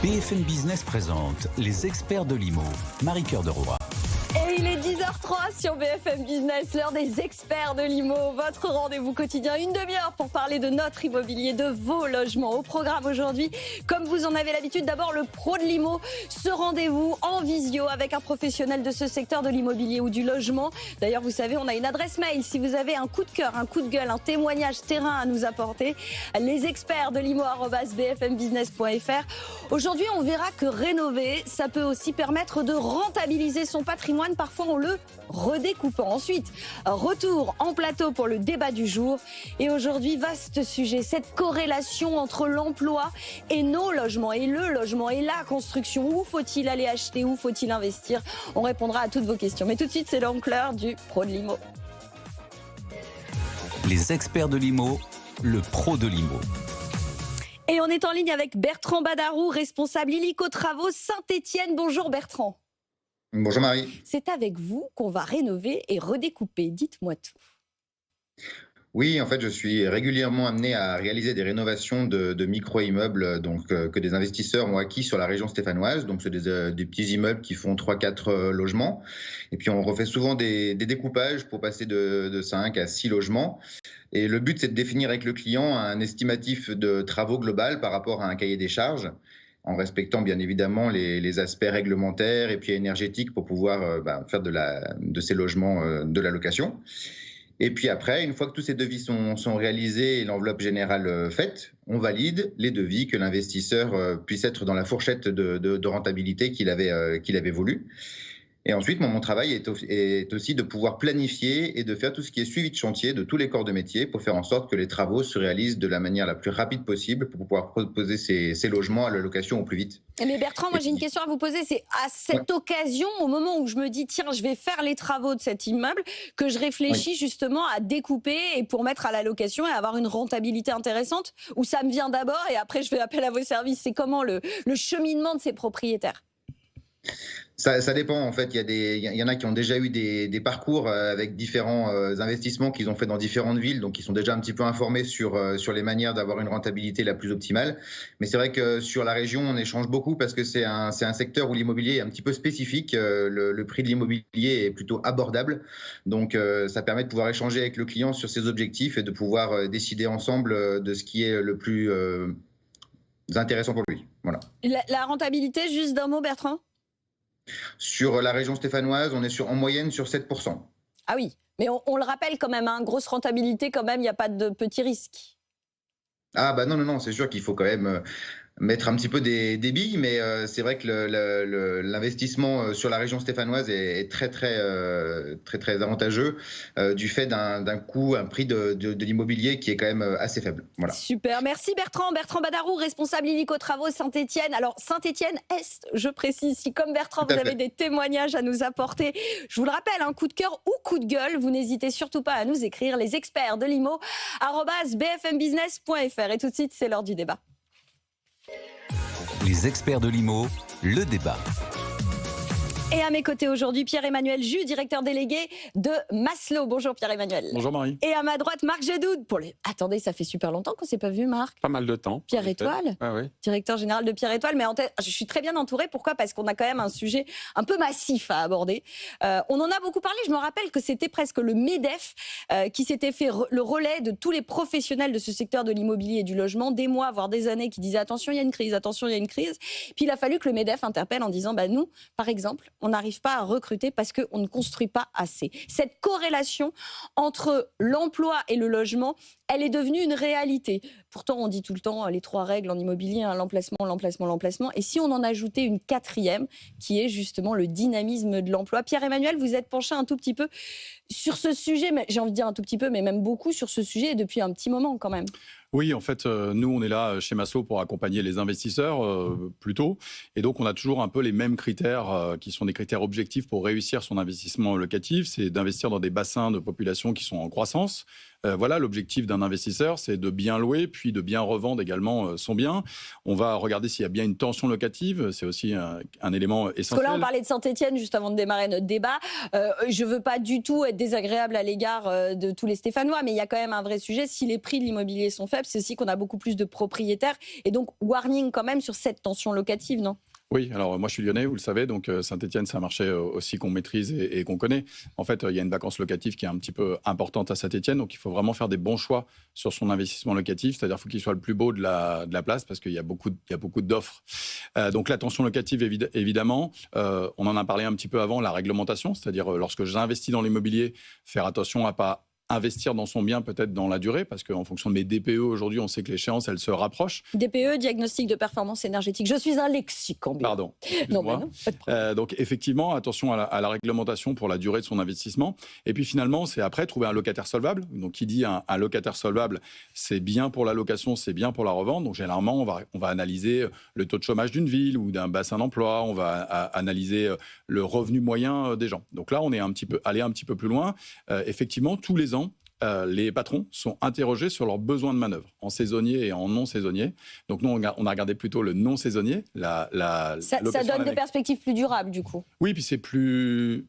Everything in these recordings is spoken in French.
BFM Business présente les experts de l'IMO. Marie-Cœur de Roy. Et il est 10h03 sur BFM Business, l'heure des experts de l'IMO. Votre rendez-vous quotidien, une demi-heure pour parler de notre immobilier, de vos logements. Au programme aujourd'hui, comme vous en avez l'habitude, d'abord le pro de l'IMO, ce rendez-vous en visio avec un professionnel de ce secteur de l'immobilier ou du logement. D'ailleurs, vous savez, on a une adresse mail. Si vous avez un coup de cœur, un coup de gueule, un témoignage terrain à nous apporter, les experts de l'IMO@bfmbusiness.fr. Aujourd'hui, on verra que rénover, ça peut aussi permettre de rentabiliser son patrimoine, parfois en le redécoupant. Ensuite, retour en plateau pour le débat du jour. Et aujourd'hui, vaste sujet, cette corrélation entre l'emploi et nos logements, et le logement et la construction. Où faut-il aller acheter, où faut-il investir? On répondra à toutes vos questions. Mais tout de suite, c'est donc l'heure du pro de l'IMO. Les experts de l'IMO, le pro de l'IMO. Et on est en ligne avec Bertrand Badarou, responsable Illico Travaux Saint-Étienne. Bonjour Bertrand. Bonjour Marie. C'est avec vous qu'on va rénover et redécouper. Dites-moi tout. Oui, en fait, je suis régulièrement amené à réaliser des rénovations de micro-immeubles que des investisseurs ont acquis sur la région stéphanoise. Donc, c'est des petits immeubles qui font 3-4 logements. Et puis, on refait souvent des découpages pour passer de 5 à 6 logements. Et le but, c'est de définir avec le client un estimatif de travaux global par rapport à un cahier des charges, en respectant bien évidemment les aspects réglementaires et puis énergétiques pour pouvoir faire de ces logements de la location. Et puis après, une fois que tous ces devis sont réalisés et l'enveloppe générale faite, on valide les devis que l'investisseur puisse être dans la fourchette de rentabilité qu'il avait voulu. Et ensuite, mon travail est aussi de pouvoir planifier et de faire tout ce qui est suivi de chantier de tous les corps de métier pour faire en sorte que les travaux se réalisent de la manière la plus rapide possible pour pouvoir proposer ces logements à la location au plus vite. Mais Bertrand, moi j'ai une question à vous poser. C'est à cette occasion, au moment où je me dis tiens, je vais faire les travaux de cet immeuble, que je réfléchis justement à découper et pour mettre à la location et avoir une rentabilité intéressante, ou ça me vient d'abord et après je fais appel à vos services? C'est comment le cheminement de ces propriétaires? Ça dépend en fait, il y en a qui ont déjà eu des parcours avec différents investissements qu'ils ont fait dans différentes villes, donc ils sont déjà un petit peu informés sur les manières d'avoir une rentabilité la plus optimale. Mais c'est vrai que sur la région, on échange beaucoup parce que c'est un secteur où l'immobilier est un petit peu spécifique, le prix de l'immobilier est plutôt abordable, donc ça permet de pouvoir échanger avec le client sur ses objectifs et de pouvoir décider ensemble de ce qui est le plus intéressant pour lui. Voilà. La rentabilité, juste d'un mot Bertrand? Sur la région stéphanoise, on est en moyenne sur 7%. Ah oui, mais on le rappelle quand même, hein, grosse rentabilité quand même, il n'y a pas de petits risques. Ah bah non, c'est sûr qu'il faut quand même mettre un petit peu des billes, mais c'est vrai que l'investissement sur la région stéphanoise est très avantageux du fait d'un coût, un prix de l'immobilier qui est quand même assez faible. Voilà. Super, merci Bertrand. Bertrand Badarou, responsable Illico Travaux Saint-Étienne. Alors Saint-Étienne-Est, je précise, si comme Bertrand vous avez des témoignages à nous apporter, je vous le rappelle, un coup de cœur ou coup de gueule, vous n'hésitez surtout pas à nous écrire, les experts de l'IMO @bfmbusiness.fr. Et tout de suite, c'est l'heure du débat. Les experts de l'IMO, le débat. Et à mes côtés aujourd'hui, Pierre-Emmanuel Jus, directeur délégué de Maslow. Bonjour Pierre-Emmanuel. Bonjour Marie. Et à ma droite, Marc Gedoud. Attendez, ça fait super longtemps qu'on ne s'est pas vu, Marc. Pas mal de temps. Pierre Étoile, directeur général de Pierre Étoile. Mais je suis très bien entourée. Pourquoi? Parce qu'on a quand même un sujet un peu massif à aborder. On en a beaucoup parlé. Je me rappelle que c'était presque le MEDEF qui s'était fait le relais de tous les professionnels de ce secteur de l'immobilier et du logement. Des mois, voire des années, qui disaient attention, il y a une crise, attention, il y a une crise. Puis il a fallu que le MEDEF interpelle en disant nous, par exemple, on n'arrive pas à recruter parce qu'on ne construit pas assez. Cette corrélation entre l'emploi et le logement, elle est devenue une réalité. Pourtant, on dit tout le temps les 3 règles en immobilier, hein, l'emplacement. Et si on en ajoutait une 4e, qui est justement le dynamisme de l'emploi? Pierre-Emmanuel, vous êtes penché un tout petit peu sur ce sujet, mais j'ai envie de dire un tout petit peu, mais même beaucoup sur ce sujet depuis un petit moment quand même. Oui, en fait, nous, on est là chez Maslow pour accompagner les investisseurs plutôt. Et donc, on a toujours un peu les mêmes critères qui sont des critères objectifs pour réussir son investissement locatif. C'est d'investir dans des bassins de population qui sont en croissance, Voilà, l'objectif d'un investisseur, c'est de bien louer, puis de bien revendre également son bien. On va regarder s'il y a bien une tension locative, c'est aussi un élément essentiel. Parce que là, on parlait de Saint-Etienne juste avant de démarrer notre débat. Je ne veux pas du tout être désagréable à l'égard de tous les Stéphanois, mais il y a quand même un vrai sujet. Si les prix de l'immobilier sont faibles, c'est aussi qu'on a beaucoup plus de propriétaires. Et donc, warning quand même sur cette tension locative, non ? Oui, alors moi je suis lyonnais, vous le savez, donc Saint-Etienne c'est un marché aussi qu'on maîtrise et qu'on connaît. En fait, il y a une vacance locative qui est un petit peu importante à Saint-Etienne, donc il faut vraiment faire des bons choix sur son investissement locatif, c'est-à-dire qu'il faut qu'il soit le plus beau de la place parce qu'il y a beaucoup d'offres. Donc la tension locative, évidemment, on en a parlé un petit peu avant, la réglementation, c'est-à-dire lorsque j'investis dans l'immobilier, faire attention à pas investir dans son bien peut-être dans la durée, parce qu'en fonction de mes DPE, aujourd'hui, on sait que l'échéance, elle se rapproche. DPE, diagnostic de performance énergétique. Je suis un lexique en bio. Pardon. Non, pas de problème. Donc, effectivement, attention à la réglementation pour la durée de son investissement. Et puis, finalement, c'est après trouver un locataire solvable. Donc, qui dit un locataire solvable, c'est bien pour la location, c'est bien pour la revente. Donc, généralement, on va analyser le taux de chômage d'une ville ou d'un bassin d'emploi. On va analyser le revenu moyen des gens. Donc là, on est allé un petit peu plus loin. Effectivement, tous les ans, les patrons sont interrogés sur leurs besoins de manœuvre, en saisonnier et en non saisonnier. Donc nous, on a regardé plutôt le non saisonnier. Ça donne des perspectives plus durables, du coup. Oui, puis c'est plus,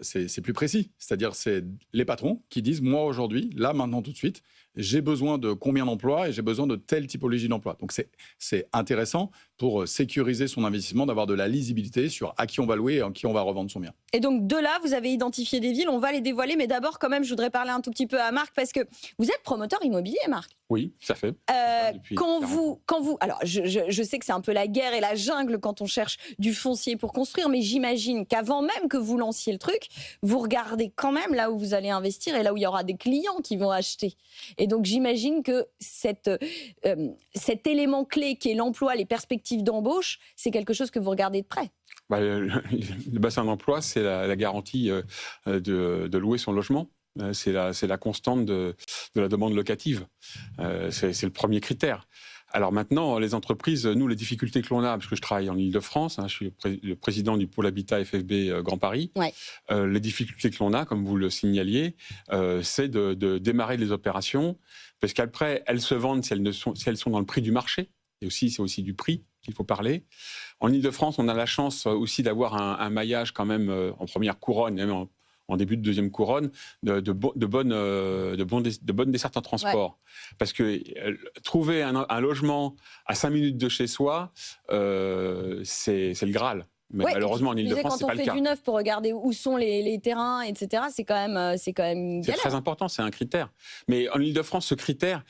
c'est plus précis. C'est-à-dire, c'est les patrons qui disent, moi aujourd'hui, là, maintenant, tout de suite, j'ai besoin de combien d'emplois et j'ai besoin de telle typologie d'emploi. Donc c'est intéressant pour sécuriser son investissement, d'avoir de la lisibilité sur à qui on va louer et à qui on va revendre son bien. Et donc de là, vous avez identifié des villes, on va les dévoiler, mais d'abord quand même, je voudrais parler un tout petit peu à Marc, parce que vous êtes promoteur immobilier, Marc. Oui, ça fait. Quand vous, alors je sais que c'est un peu la guerre et la jungle quand on cherche du foncier pour construire, mais j'imagine qu'avant même que vous lanciez le truc, vous regardez quand même là où vous allez investir et là où il y aura des clients qui vont acheter. Et donc j'imagine que cet élément clé qui est l'emploi, les perspectives d'embauche, c'est quelque chose que vous regardez de près. Le bassin d'emploi, c'est la garantie de louer son logement. C'est la constante de la demande locative. C'est le premier critère. Alors maintenant, les entreprises, nous, les difficultés que l'on a, parce que je travaille en Ile-de-France, je suis le président du pôle habitat FFB Grand Paris, ouais. Les difficultés que l'on a, comme vous le signaliez, c'est de démarrer les opérations, parce qu'après, elles se vendent si elles sont dans le prix du marché, et aussi c'est aussi du prix qu'il faut parler. En Ile-de-France, on a la chance aussi d'avoir un maillage quand même en première couronne, même en début de deuxième couronne, de bonnes dessertes en transport. Ouais. Parce que trouver un logement à 5 minutes de chez soi, c'est le Graal. Mais ouais, malheureusement, en Ile-de-France, c'est pas le cas. Quand on fait du neuf pour regarder où sont les terrains, etc., c'est quand même galère. C'est très important, c'est un critère. Mais en Ile-de-France, ce critère,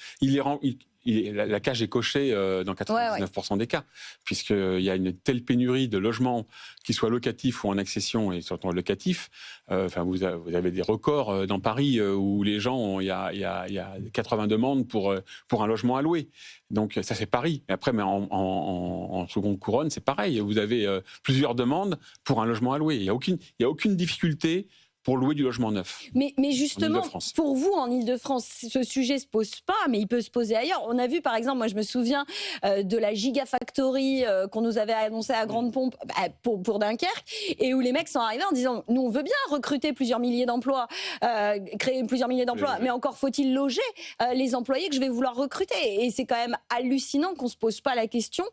la cage est cochée dans 99% des cas, puisqu'il y a une telle pénurie de logements, qu'ils soient locatifs ou en accession, et surtout locatifs. Vous avez des records dans Paris où les gens, il y a 80 demandes pour un logement à louer. Donc ça, c'est Paris. Et après, mais en seconde couronne, c'est pareil. Vous avez plusieurs demandes pour un logement à louer. Il y a aucune difficulté pour louer du logement neuf. Mais justement, pour vous, en Ile-de-France, ce sujet ne se pose pas, mais il peut se poser ailleurs. On a vu, par exemple, moi je me souviens de la Gigafactory qu'on nous avait annoncée à grande pompe pour Dunkerque, et où les mecs sont arrivés en disant, nous on veut bien recruter plusieurs milliers d'emplois, créer plusieurs milliers d'emplois, mais encore faut-il loger les employés que je vais vouloir recruter. Et c'est quand même hallucinant qu'on ne se pose pas la question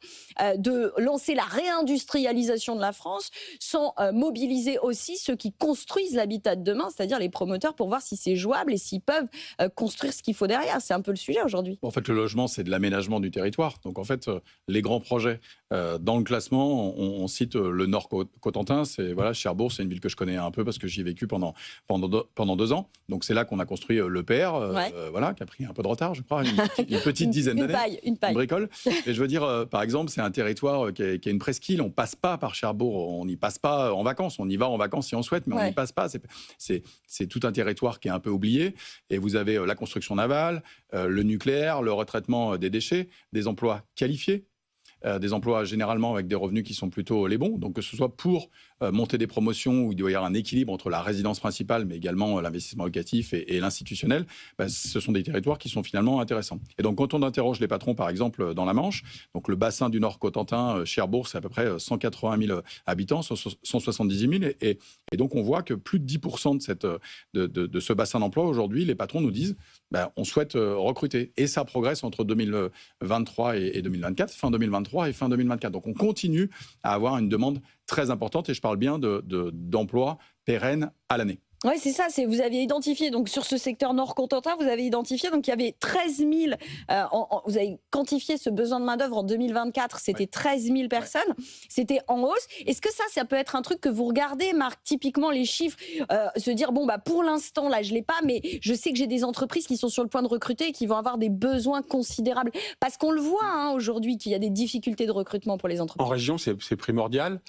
de lancer la réindustrialisation de la France sans mobiliser aussi ceux qui construisent l'habitat de demain, c'est-à-dire les promoteurs, pour voir si c'est jouable et s'ils peuvent construire ce qu'il faut derrière. C'est un peu le sujet aujourd'hui. En fait, le logement, c'est de l'aménagement du territoire. Donc, en fait, les grands projets dans le classement, on cite le Nord-Cotentin. C'est Cherbourg, c'est une ville que je connais un peu parce que j'y ai vécu pendant 2 ans. Donc, c'est là qu'on a construit l'EPR, qui a pris un peu de retard, je crois, une petite dizaine d'années. Une bricole. Et je veux dire, par exemple, c'est un territoire qui a une presqu'île. On passe pas par Cherbourg, on n'y passe pas en vacances. On y va en vacances si on souhaite, mais on n'y passe pas. C'est tout un territoire qui est un peu oublié. Et vous avez la construction navale, le nucléaire, le retraitement des déchets, des emplois qualifiés, des emplois généralement avec des revenus qui sont plutôt les bons. Donc que ce soit pour monter des promotions où il doit y avoir un équilibre entre la résidence principale, mais également l'investissement locatif et l'institutionnel, ce sont des territoires qui sont finalement intéressants. Et donc, quand on interroge les patrons, par exemple, dans la Manche, donc le bassin du Nord Cotentin, Cherbourg, c'est à peu près 180 000 habitants, 170 000, et donc on voit que plus de 10% de ce bassin d'emploi, aujourd'hui, les patrons nous disent on souhaite recruter. Et ça progresse entre 2023 et 2024, fin 2023 et fin 2024. Donc on continue à avoir une demande très importante, et je parle bien d'emplois pérennes à l'année. Oui, c'est ça. Vous aviez identifié, donc sur ce secteur Nord-Cotentin, vous avez identifié, donc il y avait 13 000, vous avez quantifié ce besoin de main-d'œuvre en 2024, c'était 13 000 personnes, c'était en hausse. Est-ce que ça peut être un truc que vous regardez, Marc, typiquement les chiffres, se dire, pour l'instant, là, je ne l'ai pas, mais je sais que j'ai des entreprises qui sont sur le point de recruter et qui vont avoir des besoins considérables. Parce qu'on le voit aujourd'hui, qu'il y a des difficultés de recrutement pour les entreprises. En région, c'est primordial.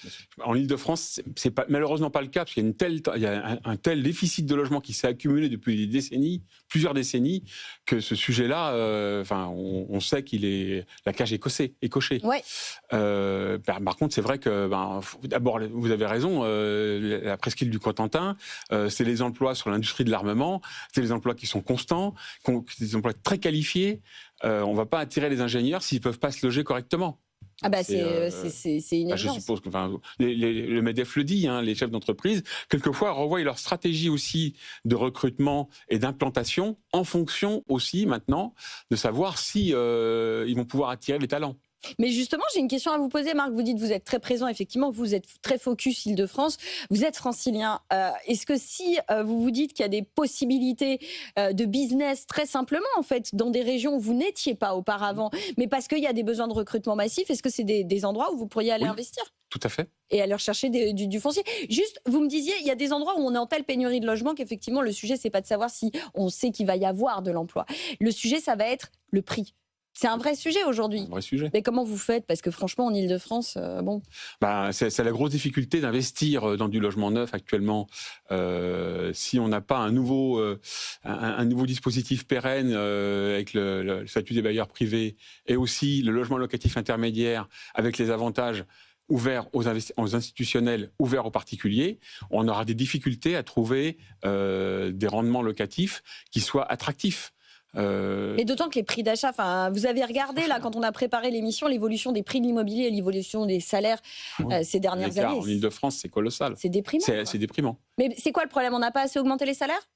En Île-de-France, c'est malheureusement pas le cas, parce qu'il y a un tel déficit de logement qui s'est accumulé depuis des décennies, plusieurs décennies, que ce sujet-là, on sait la cage est cochée. Ouais. Par contre, c'est vrai que, d'abord, vous avez raison, la presqu'île du Cotentin, c'est les emplois sur l'industrie de l'armement, c'est les emplois qui sont constants, des emplois très qualifiés. On ne va pas attirer les ingénieurs s'ils ne peuvent pas se loger correctement. C'est une évidence. Je suppose que le MEDEF le dit, les chefs d'entreprise, quelquefois revoient leur stratégie aussi de recrutement et d'implantation en fonction aussi maintenant de savoir si ils vont pouvoir attirer les talents. Mais justement, j'ai une question à vous poser, Marc. Vous dites que vous êtes très présent, effectivement, vous êtes très focus Île-de-France, vous êtes francilien. Est-ce que si vous vous dites qu'il y a des possibilités de business très simplement, en fait, dans des régions où vous n'étiez pas auparavant, mais parce qu'il y a des besoins de recrutement massif, est-ce que c'est des endroits où vous pourriez aller investir ? Tout à fait. Et aller rechercher du foncier. Juste, vous me disiez, il y a des endroits où on est en telle pénurie de logement qu'effectivement, le sujet, c'est pas de savoir si on sait qu'il va y avoir de l'emploi. Le sujet, ça va être le prix. C'est un vrai sujet aujourd'hui. Un vrai sujet. Mais comment vous faites ? Parce que franchement, en Île-de-France, c'est la grosse difficulté d'investir dans du logement neuf actuellement. Si on n'a pas un nouveau dispositif pérenne avec le statut des bailleurs privés et aussi le logement locatif intermédiaire avec les avantages ouverts aux institutionnels, ouverts aux particuliers, on aura des difficultés à trouver des rendements locatifs qui soient attractifs. Et d'autant que les prix d'achat, vous avez regardé là quand on a préparé l'émission l'évolution des prix de l'immobilier et l'évolution des salaires ces dernières années. En Île-de-France, c'est colossal. C'est déprimant. C'est déprimant. Mais c'est quoi le problème ? On n'a pas assez augmenté les salaires ?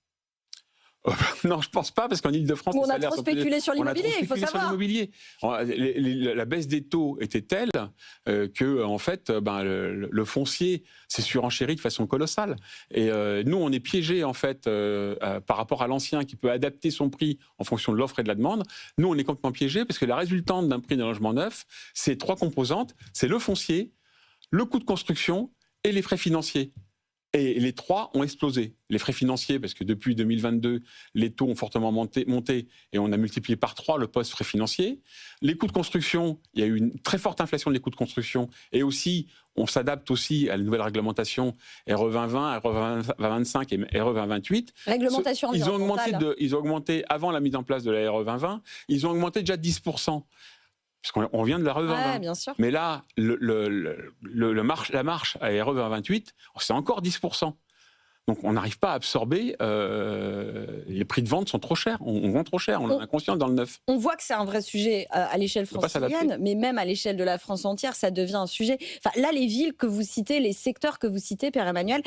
Non, je pense pas, parce qu'en Île-de-France, on a trop spéculé sur l'immobilier, il faut savoir. La baisse des taux était telle que, en fait, le foncier s'est surenchéri de façon colossale. Et nous, on est piégés, en fait, par rapport à l'ancien qui peut adapter son prix en fonction de l'offre et de la demande. Nous, on est complètement piégés parce que la résultante d'un prix d'un logement neuf, c'est 3 composantes. C'est le foncier, le coût de construction et les frais financiers. Et les 3 ont explosé. Les frais financiers, parce que depuis 2022, les taux ont fortement monté et on a multiplié par 3 le poste frais financiers. Les coûts de construction, il y a eu une très forte inflation des coûts de construction. Et aussi, on s'adapte aussi à la nouvelle réglementation RE 2020, RE 2025 et RE 2028. Réglementation environnementale. Ils ont augmenté, avant la mise en place de la RE 2020, ils ont augmenté déjà 10%. Parce qu'on vient de la RE 2020. Bien sûr. Mais là, la marche à RE 2028, c'est encore 10%. Donc on n'arrive pas à absorber, les prix de vente sont trop chers, on vend trop cher, on en a conscience dans le neuf. On voit que c'est un vrai sujet à l'échelle francilienne, mais même à l'échelle de la France entière, ça devient un sujet. Là, les villes que vous citez, les secteurs que vous citez, Pierre-Emmanuel,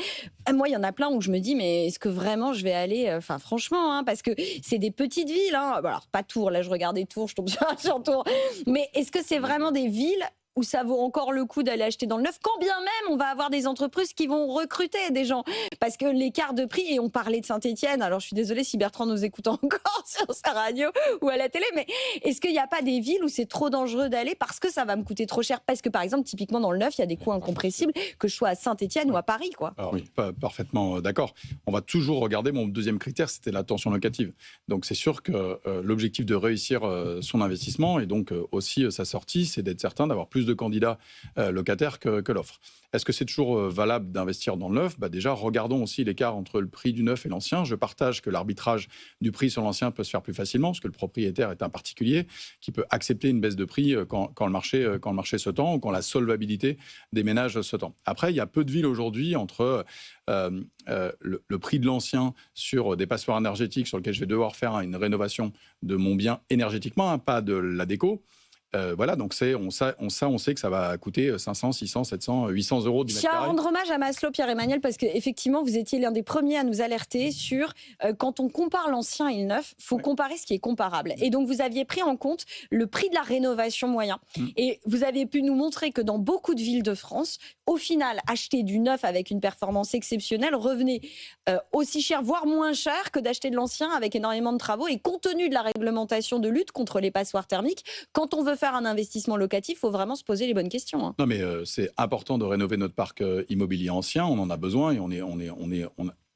moi, il y en a plein où je me dis, mais est-ce que vraiment je vais aller, franchement, parce que c'est des petites villes, alors pas Tours, là je regardais Tours, je tombe sur Tours, mais est-ce que c'est vraiment des villes où ça vaut encore le coup d'aller acheter dans le neuf, quand bien même on va avoir des entreprises qui vont recruter des gens. Parce que l'écart de prix, et on parlait de Saint-Étienne, alors je suis désolée si Bertrand nous écoute encore sur sa radio ou à la télé, mais est-ce qu'il n'y a pas des villes où c'est trop dangereux d'aller parce que ça va me coûter trop cher ? Parce que par exemple, typiquement dans le neuf, il y a des coûts incompressibles, que je sois à Saint-Étienne ou à Paris, quoi. Alors, oui, parfaitement d'accord. On va toujours regarder, mon deuxième critère, c'était la tension locative. Donc c'est sûr que l'objectif de réussir son investissement et donc aussi sa sortie, c'est d'être certain d'avoir plus plus de candidats locataires que l'offre. Est-ce que c'est toujours valable d'investir dans le neuf ? Déjà, regardons aussi l'écart entre le prix du neuf et l'ancien. Je partage que l'arbitrage du prix sur l'ancien peut se faire plus facilement, parce que le propriétaire est un particulier qui peut accepter une baisse de prix quand le marché se tend ou quand la solvabilité des ménages se tend. Après, il y a peu de villes aujourd'hui entre le prix de l'ancien sur des passoires énergétiques sur lesquelles je vais devoir faire une rénovation de mon bien énergétiquement, pas de la déco. Voilà, donc on sait que ça va coûter 500, 600, 700, 800 euros du mètre carré. Je tiens à rendre hommage à Maslow, Pierre-Emmanuel, parce qu'effectivement, vous étiez l'un des premiers à nous alerter sur quand on compare l'ancien et le neuf, il faut comparer ce qui est comparable. Et donc, vous aviez pris en compte le prix de la rénovation moyen. Et vous avez pu nous montrer que dans beaucoup de villes de France, au final, acheter du neuf avec une performance exceptionnelle revenait aussi cher, voire moins cher que d'acheter de l'ancien avec énormément de travaux. Et compte tenu de la réglementation de lutte contre les passoires thermiques, quand on veut faire un investissement locatif, il faut vraiment se poser les bonnes questions. Non, mais c'est important de rénover notre parc immobilier ancien. On en a besoin et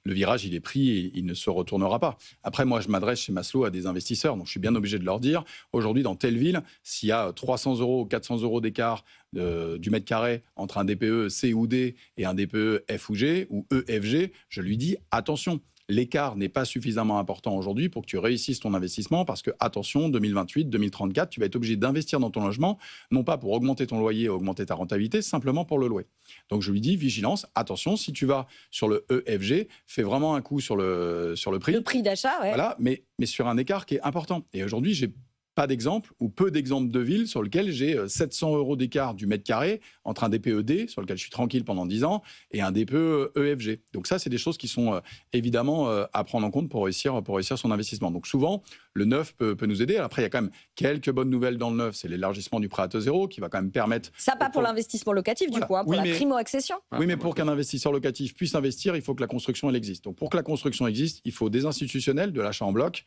le virage, il est pris et il ne se retournera pas. Après, moi, je m'adresse chez Maslow à des investisseurs, donc je suis bien obligé de leur dire, aujourd'hui, dans telle ville, s'il y a 300 euros, 400 euros d'écart du mètre carré entre un DPE C ou D et un DPE F ou G ou EFG, je lui dis attention. L'écart n'est pas suffisamment important aujourd'hui pour que tu réussisses ton investissement parce que, attention, 2028, 2034, tu vas être obligé d'investir dans ton logement, non pas pour augmenter ton loyer et augmenter ta rentabilité, simplement pour le louer. Donc, je lui dis, vigilance, attention, si tu vas sur le EFG, fais vraiment un coup sur le prix. Le prix d'achat, ouais. Voilà, mais sur un écart qui est important. Et aujourd'hui, j'ai pas d'exemple ou peu d'exemples de villes sur lesquelles j'ai 700 euros d'écart du mètre carré entre un DPE D, sur lequel je suis tranquille pendant 10 ans, et un DPE EFG. Donc ça, c'est des choses qui sont évidemment à prendre en compte pour réussir son investissement. Donc souvent, le neuf peut nous aider. Après, il y a quand même quelques bonnes nouvelles dans le neuf. C'est l'élargissement du prêt à taux zéro qui va quand même permettre... Ça, pas pour l'investissement locatif, du coup, pour la primo-accession. Oui, mais pour qu'un investisseur locatif puisse investir, il faut que la construction, elle existe. Donc pour que la construction existe, il faut des institutionnels, de l'achat en bloc,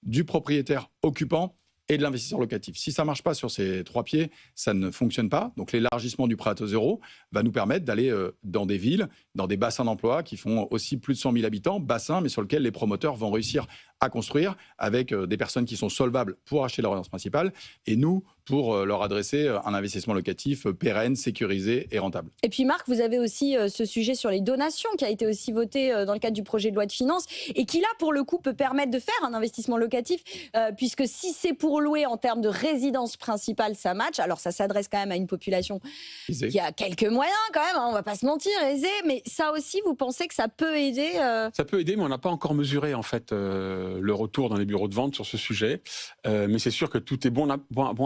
du propriétaire occupant et de l'investisseur locatif. Si ça ne marche pas sur ces trois pieds, ça ne fonctionne pas. Donc l'élargissement du prêt à taux zéro va nous permettre d'aller dans des villes, dans des bassins d'emploi qui font aussi plus de 100 000 habitants, bassins, mais sur lesquels les promoteurs vont réussir à construire avec des personnes qui sont solvables pour acheter leur résidence principale et nous, pour leur adresser un investissement locatif pérenne, sécurisé et rentable. Et puis Marc, vous avez aussi ce sujet sur les donations qui a été aussi voté dans le cadre du projet de loi de finances et qui là, pour le coup, peut permettre de faire un investissement locatif puisque si c'est pour louer en termes de résidence principale, ça match. Alors ça s'adresse quand même à une population qui a quelques moyens quand même, hein, on ne va pas se mentir, aisée, mais ça aussi, vous pensez que ça peut aider Ça peut aider, mais on n'a pas encore mesuré en fait le retour dans les bureaux de vente sur ce sujet. Mais c'est sûr que tout est bon à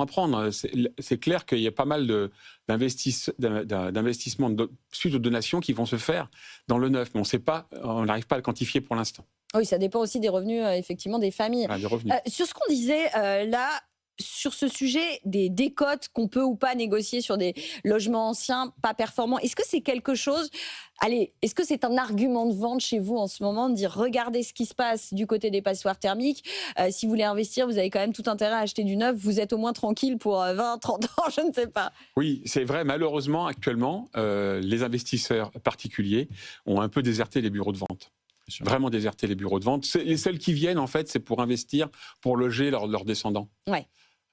prendre. C'est clair qu'il y a pas mal d'investissements suite aux donations qui vont se faire dans le neuf, mais on n'arrive pas à le quantifier pour l'instant. Oui, ça dépend aussi des revenus, effectivement, des familles. Des revenus. Sur ce qu'on disait là, sur ce sujet des décotes qu'on peut ou pas négocier sur des logements anciens pas performants, est-ce que c'est quelque chose... Allez, est-ce que c'est un argument de vente chez vous en ce moment de dire regardez ce qui se passe du côté des passoires thermiques, si vous voulez investir, vous avez quand même tout intérêt à acheter du neuf, vous êtes au moins tranquille pour 20, 30 ans, je ne sais pas. Oui, c'est vrai, malheureusement, actuellement, les investisseurs particuliers ont un peu déserté les bureaux de vente. Vraiment déserté les bureaux de vente. Les seuls qui viennent, en fait, c'est pour investir, pour loger leurs descendants. Ouais.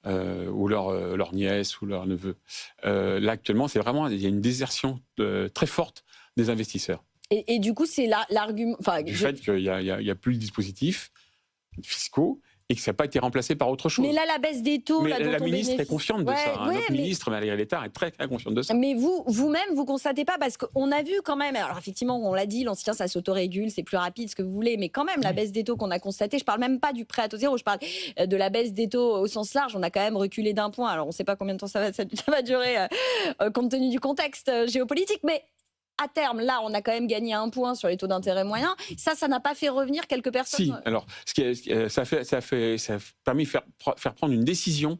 Ou leur nièce ou leur neveu. Là, actuellement, il y a une désertion très forte des investisseurs. Et du coup, c'est l'argument... Du fait qu'il n'y a plus de dispositifs fiscaux et que ça n'a pas été remplacé par autre chose. Mais là, la baisse des taux... Mais là, dont la ministre est consciente de ça. Notre ministre, Valérie Létard, est très, très consciente de ça. Mais vous-même, vous ne constatez pas, parce qu'on a vu quand même... Alors effectivement, on l'a dit, l'ancien, ça s'autorégule, c'est plus rapide, ce que vous voulez, mais quand même, la baisse des taux qu'on a constatée, je ne parle même pas du prêt à taux zéro, je parle de la baisse des taux au sens large, on a quand même reculé d'un point. Alors on ne sait pas combien de temps ça va durer, compte tenu du contexte géopolitique, mais... À terme, là, on a quand même gagné 1 point sur les taux d'intérêt moyens. Ça n'a pas fait revenir quelques personnes. Si, alors, ça a permis de faire prendre une décision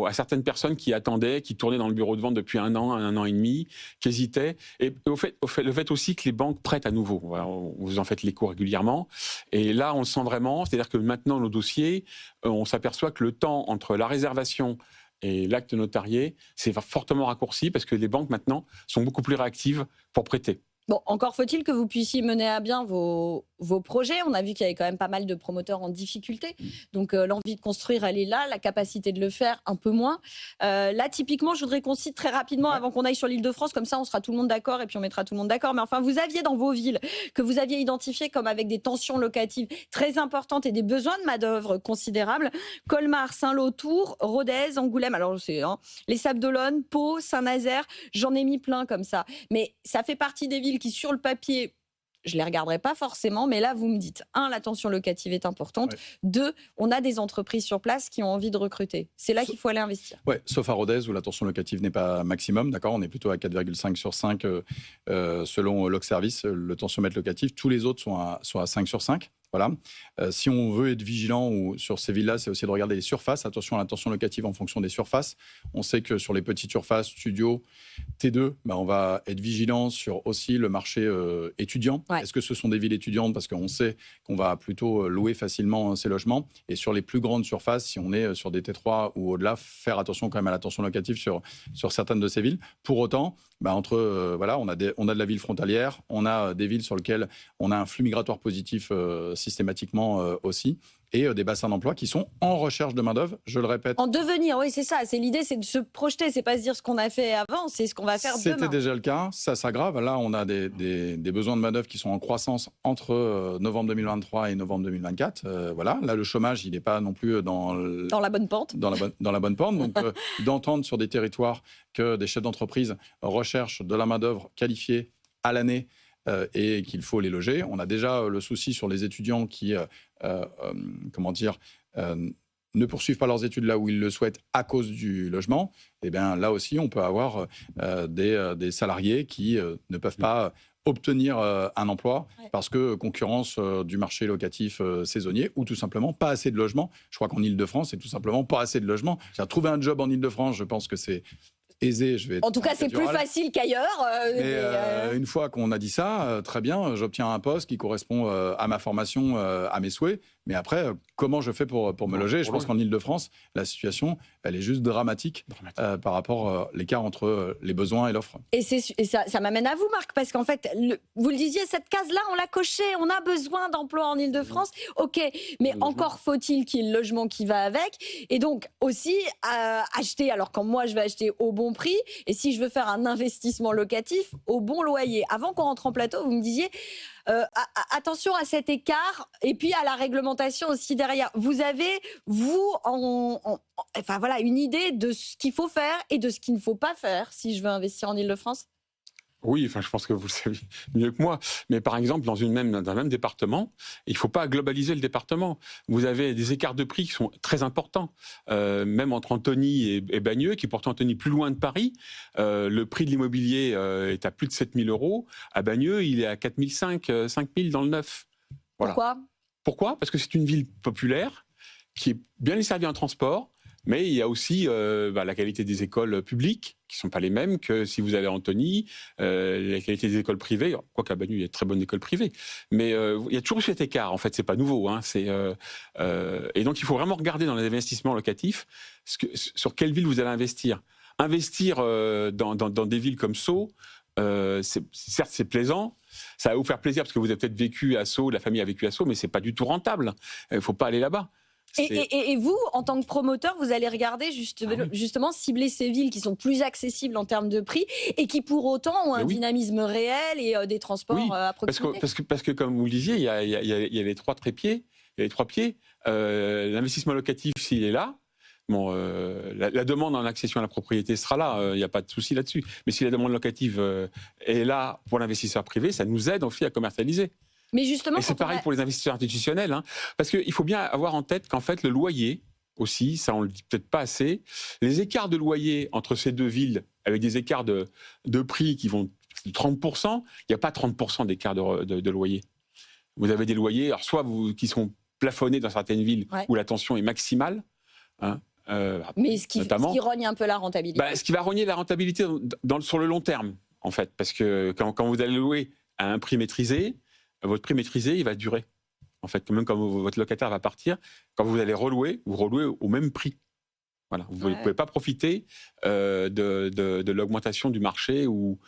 à certaines personnes qui attendaient, qui tournaient dans le bureau de vente depuis 1 an et demi, qui hésitaient. Et le fait aussi que les banques prêtent à nouveau. Voilà, vous en faites l'écho régulièrement. Et là, on le sent vraiment. C'est-à-dire que maintenant, nos dossiers, on s'aperçoit que le temps entre la réservation et l'acte notarié, c'est fortement raccourci parce que les banques maintenant sont beaucoup plus réactives pour prêter. Bon, encore faut-il que vous puissiez mener à bien vos projets. On a vu qu'il y avait quand même pas mal de promoteurs en difficulté. Donc, l'envie de construire, elle est là. La capacité de le faire, un peu moins. Là, typiquement, je voudrais qu'on cite très rapidement, avant qu'on aille sur l'Île-de-France, comme ça, on sera tout le monde d'accord et puis on mettra tout le monde d'accord. Mais enfin, vous aviez dans vos villes, que vous aviez identifié comme avec des tensions locatives très importantes et des besoins de main-d'œuvre considérables. Colmar, Saint-Lô, Tours, Rodez, Angoulême, alors c'est les Sables-d'Olonne, Pau, Saint-Nazaire. J'en ai mis plein comme ça. Mais ça fait partie des villes qui, sur le papier, je ne les regarderai pas forcément, mais là, vous me dites, 1, la tension locative est importante. Ouais. 2, on a des entreprises sur place qui ont envie de recruter. C'est là qu'il faut aller investir. Oui, sauf à Rodez, où la tension locative n'est pas maximum, d'accord. On est plutôt à 4,5 sur 5 selon Logservice, le tensiomètre locatif. Tous les autres sont à 5 sur 5. Voilà. Si on veut être vigilant sur ces villes-là, c'est aussi de regarder les surfaces. Attention à la tension locative en fonction des surfaces. On sait que sur les petites surfaces, studios, T2, on va être vigilant sur aussi le marché étudiant. Ouais. Est-ce que ce sont des villes étudiantes? Parce qu'on sait qu'on va plutôt louer facilement ces logements. Et sur les plus grandes surfaces, si on est sur des T3 ou au-delà, faire attention quand même à la tension locative sur certaines de ces villes. Pour autant, voilà, on a de la ville frontalière, on a des villes sur lesquelles on a un flux migratoire positif systématiquement aussi, et des bassins d'emploi qui sont en recherche de main-d'œuvre, je le répète. En devenir, oui, c'est ça. L'idée, c'est de se projeter, c'est pas se dire ce qu'on a fait avant, c'est ce qu'on va faire demain. C'était déjà le cas, ça s'aggrave. Là, on a des besoins de main-d'œuvre qui sont en croissance entre novembre 2023 et novembre 2024. Voilà. Là, le chômage, il n'est pas non plus dans la bonne pente. Dans la bonne pente. Donc, d'entendre sur des territoires que des chefs d'entreprise recherchent de la main-d'œuvre qualifiée à l'année, et qu'il faut les loger. On a déjà le souci sur les étudiants qui, ne poursuivent pas leurs études là où ils le souhaitent à cause du logement. Et bien là aussi, on peut avoir des salariés qui ne peuvent pas obtenir un emploi parce que concurrence du marché locatif saisonnier ou tout simplement pas assez de logements. Je crois qu'en Ile-de-France, c'est tout simplement pas assez de logements. Trouver un job en Ile-de-France, je pense que c'est aisé. En tout cas, c'est plus facile qu'ailleurs. Une fois qu'on a dit ça, très bien, j'obtiens un poste qui correspond à ma formation, à mes souhaits. Mais après, comment je fais pour me loger? Je pense qu'en Ile-de-France, la situation, elle est juste dramatique. Par rapport à l'écart entre les besoins et l'offre. Et ça m'amène à vous, Marc, parce qu'en fait, vous le disiez, cette case-là, on l'a cochée. On a besoin d'emplois en Ile-de-France. OK, mais encore faut-il qu'il y ait le logement qui va avec. Et donc, aussi, acheter, alors quand moi, je vais acheter au bon prix, et si je veux faire un investissement locatif, au bon loyer. Avant qu'on rentre en plateau, vous me disiez... attention à cet écart et puis à la réglementation aussi derrière. Vous avez, une idée de ce qu'il faut faire et de ce qu'il ne faut pas faire si je veux investir en Ile-de-France? Oui, je pense que vous le savez mieux que moi. Mais par exemple, dans un même département, il ne faut pas globaliser le département. Vous avez des écarts de prix qui sont très importants. Même entre Antony et Bagneux, qui est pourtant Antony plus loin de Paris, le prix de l'immobilier est à plus de 7 000 €. À Bagneux, il est à 4 500, 5 000 dans le neuf. Voilà. Pourquoi? Parce que c'est une ville populaire qui est bien desservie en transport. Mais il y a aussi la qualité des écoles publiques, qui ne sont pas les mêmes que si vous allez à Antony, la qualité des écoles privées, quoiqu'à Bagneux, il y a de très bonnes écoles privées. Mais il y a toujours eu cet écart, en fait, ce n'est pas nouveau. Et donc, il faut vraiment regarder dans les investissements locatifs sur quelle ville vous allez investir. Investir dans des villes comme Sceaux, certes, c'est plaisant. Ça va vous faire plaisir parce que vous avez peut-être vécu à Sceaux, la famille a vécu à Sceaux, mais ce n'est pas du tout rentable. Il ne faut pas aller là-bas. Et vous, en tant que promoteur, vous allez regarder justement cibler ces villes qui sont plus accessibles en termes de prix et qui pour autant ont un dynamisme réel et des transports à proximité. Parce que comme vous le disiez, il y a les trois trépieds, il y a les trois pieds. L'investissement locatif, s'il est là, la demande en accession à la propriété sera là, il n'y a pas de souci là-dessus. Mais si la demande locative est là pour l'investisseur privé, ça nous aide aussi à commercialiser. Mais justement, et c'est pareil pour les investisseurs institutionnels, parce qu'il faut bien avoir en tête qu'en fait, le loyer aussi, ça on ne le dit peut-être pas assez, les écarts de loyer entre ces deux villes, avec des écarts de prix qui vont de 30%, il n'y a pas 30% d'écart de loyer. Vous avez des loyers, alors soit qui sont plafonnés dans certaines villes où la tension est maximale, mais ce qui rogne un peu la rentabilité. Ce qui va rogner la rentabilité sur le long terme, en fait, parce que quand vous allez louer à un prix maîtrisé, votre prix maîtrisé, il va durer. En fait, même quand votre locataire va partir, quand vous allez relouer, vous relouez au même prix. Voilà. Vous ne pouvez pas profiter de l'augmentation du marché ou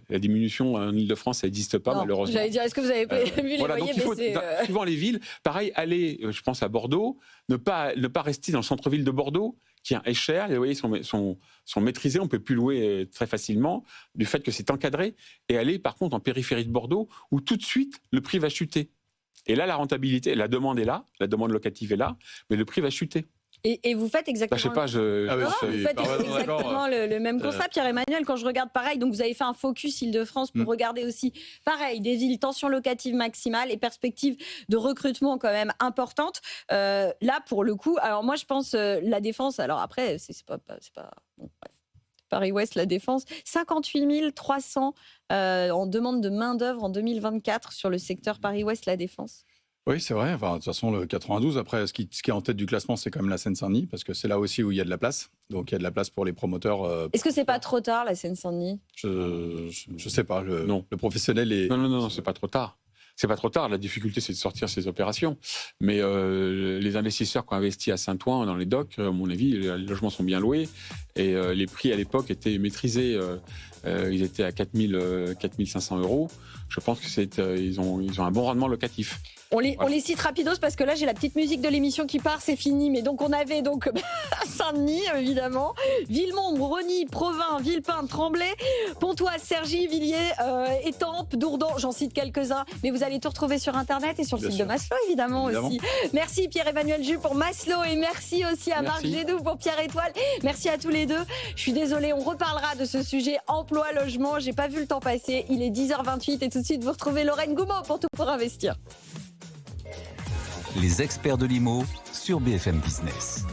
La diminution en Ile-de-France, ça n'existe pas, malheureusement. J'allais dire, est-ce que vous avez vu les loyers baisser Suivant les villes, pareil, aller, je pense à Bordeaux, ne pas rester dans le centre-ville de Bordeaux, qui est cher, les loyers sont maîtrisés, on ne peut plus louer très facilement, du fait que c'est encadré, et aller par contre en périphérie de Bordeaux, où tout de suite, le prix va chuter. Et là, la rentabilité, la demande est là, la demande locative est là, mais le prix va chuter. Et vous faites exactement, vous faites exactement le même constat, Pierre-Emmanuel, quand je regarde pareil. Donc vous avez fait un focus Île-de-France pour regarder aussi, pareil, des villes, tension locative maximale et perspectives de recrutement quand même importantes. Là, pour le coup, alors moi je pense la Défense, alors après, c'est pas bon, bref. Paris-Ouest, la Défense, 58 300 en demande de main-d'œuvre en 2024 sur le secteur Paris-Ouest, la Défense. Oui, c'est vrai. Enfin, de toute façon, le 92, après, ce qui est en tête du classement, c'est quand même la Seine-Saint-Denis, parce que c'est là aussi où il y a de la place. Donc, il y a de la place pour les promoteurs. Est-ce que c'est pas trop tard, la Seine-Saint-Denis ? Je sais pas. Non. Le professionnel est... Non, c'est pas trop tard. C'est pas trop tard. La difficulté, c'est de sortir ces opérations. Mais les investisseurs qui ont investi à Saint-Ouen, dans les docks, à mon avis, les logements sont bien loués. Et les prix, à l'époque, étaient maîtrisés. Ils étaient à 4 500 €. Je pense qu'ils ont un bon rendement locatif. On les cite rapidos parce que là j'ai la petite musique de l'émission qui part, c'est fini. Mais donc on avait donc Saint-Denis évidemment, Villemont, Rosny, Provins, Villepinte, Tremblay, Pontoise, Cergy, Villiers, Étampes, Dourdan, j'en cite quelques-uns. Mais vous allez tout retrouver sur internet et sur le site de Maslow évidemment aussi. Merci Pierre-Emmanuel Jus pour Maslow et merci aussi à Marc Gédou pour Pierre Étoile. Merci à tous les deux. Je suis désolée, on reparlera de ce sujet emploi, logement. J'ai pas vu le temps passer. Il est 10h28 et tout de suite vous retrouvez Lorraine Goumeau pour Tout pour investir. Les experts de l'IMO sur BFM Business.